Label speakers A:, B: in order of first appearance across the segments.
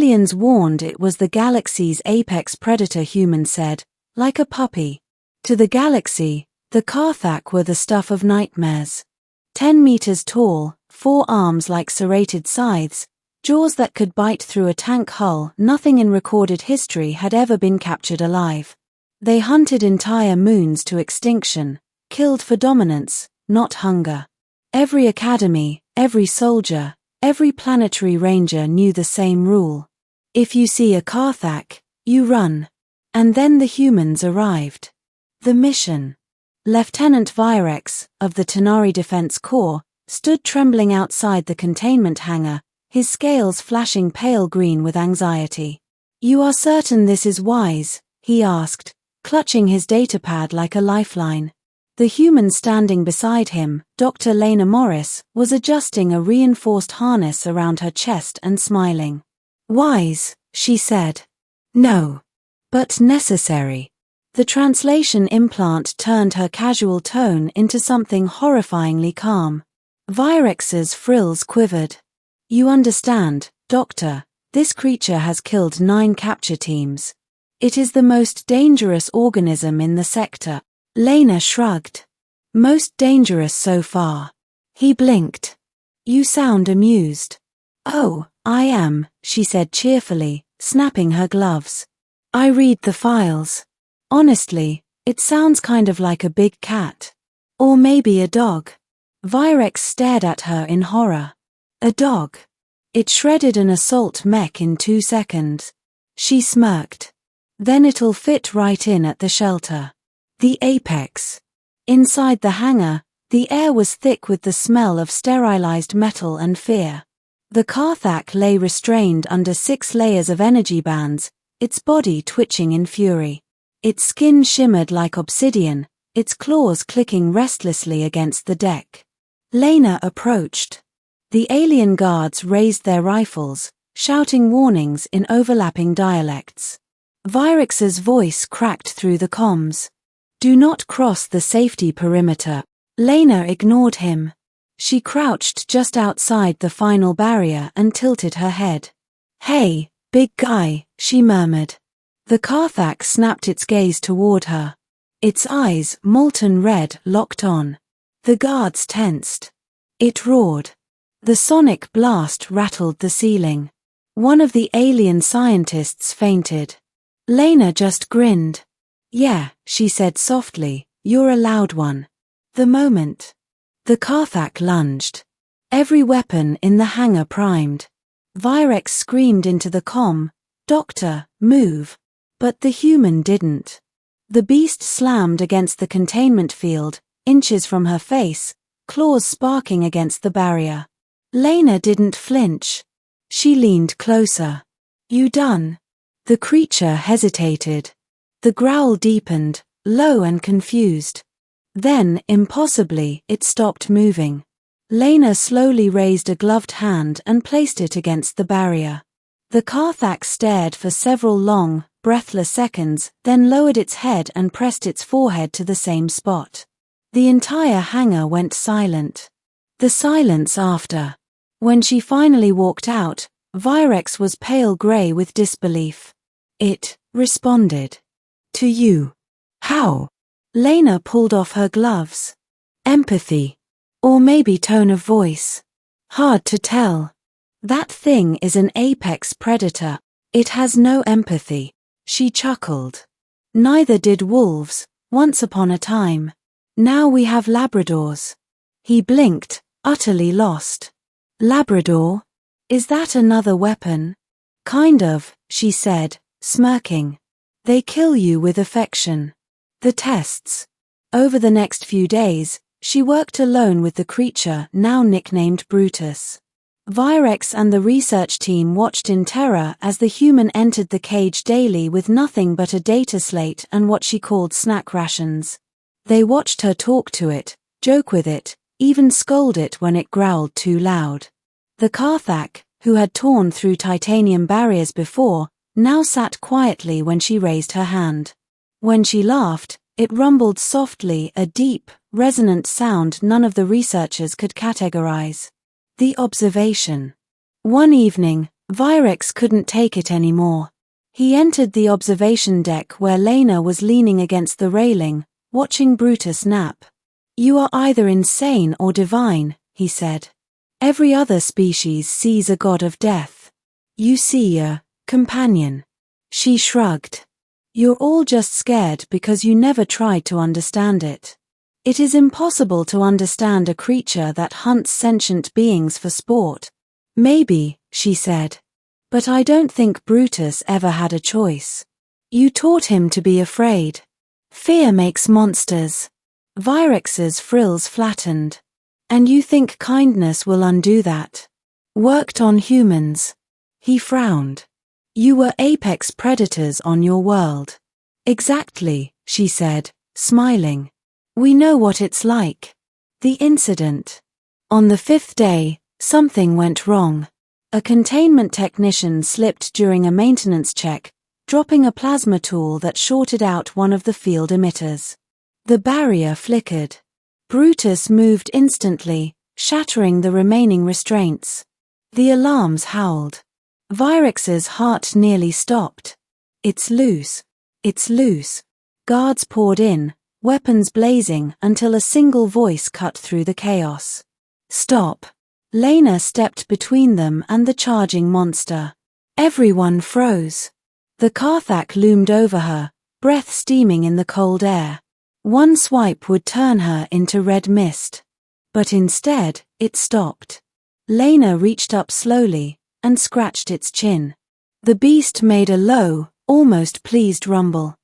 A: aliens warned it was the galaxy's apex predator, humans said, like a puppy. To the galaxy, the Karthak were the stuff of nightmares. 10 meters tall, 4 arms like serrated scythes, jaws that could bite through a tank hull. Nothing in recorded history had ever been captured alive. They hunted entire moons to extinction, killed for dominance, not hunger. Every academy, every soldier, every planetary ranger knew the same rule. If you see a Karthak, you run. And then the humans arrived. The mission. Lieutenant Virex, of the Tanari Defense Corps, stood trembling outside the containment hangar, his scales flashing pale green with anxiety. "You are certain this is wise?" he asked, clutching his datapad like a lifeline. The human standing beside him, Dr. Lena Morris, was adjusting a reinforced harness around her chest and smiling. "Wise," she said. "No. But necessary." The translation implant turned her casual tone into something horrifyingly calm. Virex's frills quivered. "You understand, Doctor, this creature has killed 9 capture teams. It is the most dangerous organism in the sector." Lena shrugged. "Most dangerous so far." He blinked. "You sound amused." "Oh, I am," she said cheerfully, snapping her gloves. "I read the files. Honestly, it sounds kind of like a big cat. Or maybe a dog." Virex stared at her in horror. "A dog? It shredded an assault mech in 2 seconds." She smirked. "Then it'll fit right in at the shelter." The apex. Inside the hangar, the air was thick with the smell of sterilized metal and fear. The Karthak lay restrained under 6 layers of energy bands, its body twitching in fury. Its skin shimmered like obsidian, its claws clicking restlessly against the deck. Lena approached. The alien guards raised their rifles, shouting warnings in overlapping dialects. Virex's voice cracked through the comms. "Do not cross the safety perimeter." Lena ignored him. She crouched just outside the final barrier and tilted her head. "Hey, big guy," she murmured. The Karthak snapped its gaze toward her. Its eyes, molten red, locked on. The guards tensed. It roared. The sonic blast rattled the ceiling. One of the alien scientists fainted. Lena just grinned. "Yeah," she said softly, "you're a loud one." The moment. The Karthak lunged. Every weapon in the hangar primed. Virex screamed into the comm, "Doctor, move." But the human didn't. The beast slammed against the containment field, inches from her face, claws sparking against the barrier. Lena didn't flinch. She leaned closer. "You done?" The creature hesitated. The growl deepened, low and confused. Then, impossibly, it stopped moving. Lena slowly raised a gloved hand and placed it against the barrier. The Karthak stared for several long, breathless seconds, then lowered its head and pressed its forehead to the same spot. The entire hangar went silent. The silence after. When she finally walked out, Virex was pale gray with disbelief. "It responded. To you." "How?" Lena pulled off her gloves. "Empathy. Or maybe tone of voice. Hard to tell. That thing is an apex predator. It has no empathy." She chuckled. "Neither did wolves, once upon a time. Now we have Labradors." He blinked, utterly lost. "Labrador? Is that another weapon?" "Kind of," she said, smirking. "They kill you with affection." The tests. Over the next few days, she worked alone with the creature now nicknamed Brutus. Virex and the research team watched in terror as the human entered the cage daily with nothing but a data slate and what she called snack rations. They watched her talk to it, joke with it, even scold it when it growled too loud. The Karthak, who had torn through titanium barriers before, now sat quietly when she raised her hand. When she laughed, it rumbled softly, a deep, resonant sound none of the researchers could categorize. The observation. One evening, Virex couldn't take it anymore. He entered the observation deck where Lena was leaning against the railing, watching Brutus nap. "You are either insane or divine," he said. "Every other species sees a god of death. You see a companion." She shrugged. "You're all just scared because you never tried to understand it. It is impossible to understand a creature that hunts sentient beings for sport." "Maybe," she said. "But I don't think Brutus ever had a choice. You taught him to be afraid. Fear makes monsters." Virex's frills flattened. "And you think kindness will undo that? Worked on humans?" He frowned. "You were apex predators on your world." "Exactly," she said, smiling. "We know what it's like." The incident. On the 5th day, something went wrong. A containment technician slipped during a maintenance check, dropping a plasma tool that shorted out one of the field emitters. The barrier flickered. Brutus moved instantly, shattering the remaining restraints. The alarms howled. Virex's heart nearly stopped. "It's loose. It's loose." Guards poured in, weapons blazing until a single voice cut through the chaos. "Stop." Lena stepped between them and the charging monster. Everyone froze. The Karthak loomed over her, breath steaming in the cold air. One swipe would turn her into red mist. But instead, it stopped. Lena reached up slowly and scratched its chin. The beast made a low, almost pleased rumble.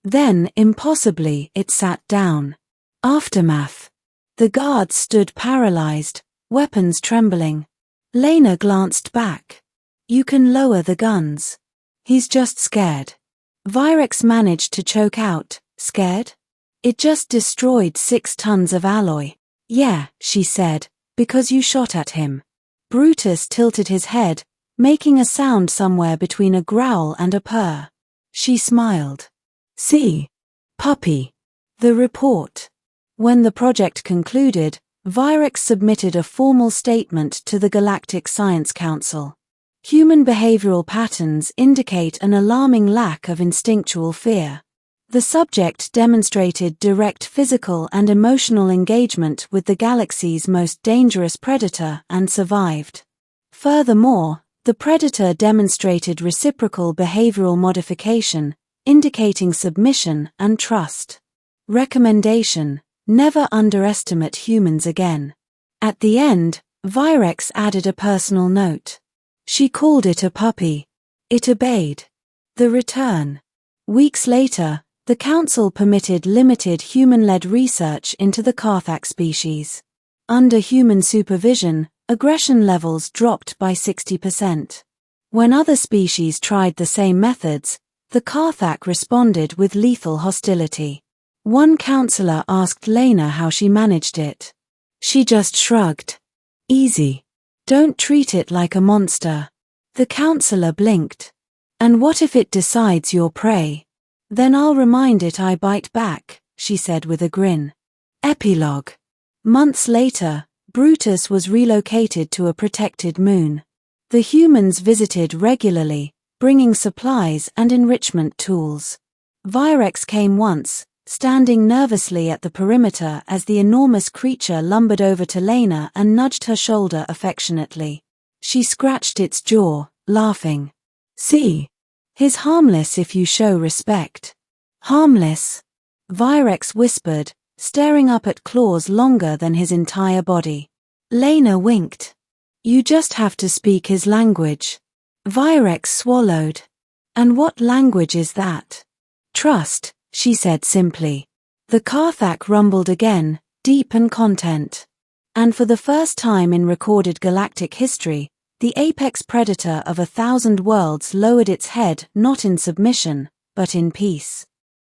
A: Then, impossibly, it sat down. Aftermath. The guards stood paralyzed, weapons trembling. Lena glanced back. "You can lower the guns. He's just scared." Virex managed to choke out, "Scared? It just destroyed 6 tons of alloy." "Yeah," she said, "because you shot at him." Brutus tilted his head, making a sound somewhere between a growl and a purr. She smiled. "See? Puppy." The report. When the project concluded, Virex submitted a formal statement to the Galactic Science Council. Human behavioral patterns indicate an alarming lack of instinctual fear. The subject demonstrated direct physical and emotional engagement with the galaxy's most dangerous predator and survived. Furthermore, the predator demonstrated reciprocal behavioral modification, indicating submission and trust. Recommendation: never underestimate humans again. At the end, Virex added a personal note. She called it a puppy. It obeyed. The return. Weeks later, the Council permitted limited human-led research into the Karthak species. Under human supervision, aggression levels dropped by 60%. When other species tried the same methods, the Karthak responded with lethal hostility. One counselor asked Lena how she managed it. She just shrugged. "Easy. Don't treat it like a monster." The counselor blinked. "And what if it decides you're prey?" "Then I'll remind it I bite back," she said with a grin. Epilogue. Months later, Brutus was relocated to a protected moon. The humans visited regularly, bringing supplies and enrichment tools. Virex came once, standing nervously at the perimeter as the enormous creature lumbered over to Lena and nudged her shoulder affectionately. She scratched its jaw, laughing. "See? He's harmless if you show respect." "Harmless?" Virex whispered, staring up at claws longer than his entire body. Lena winked. "You just have to speak his language." Virex swallowed. "And what language is that?" "Trust," she said simply. The Karthak rumbled again, deep and content. And for the first time in recorded galactic history, the apex predator of 1,000 worlds lowered its head not in submission, but in peace.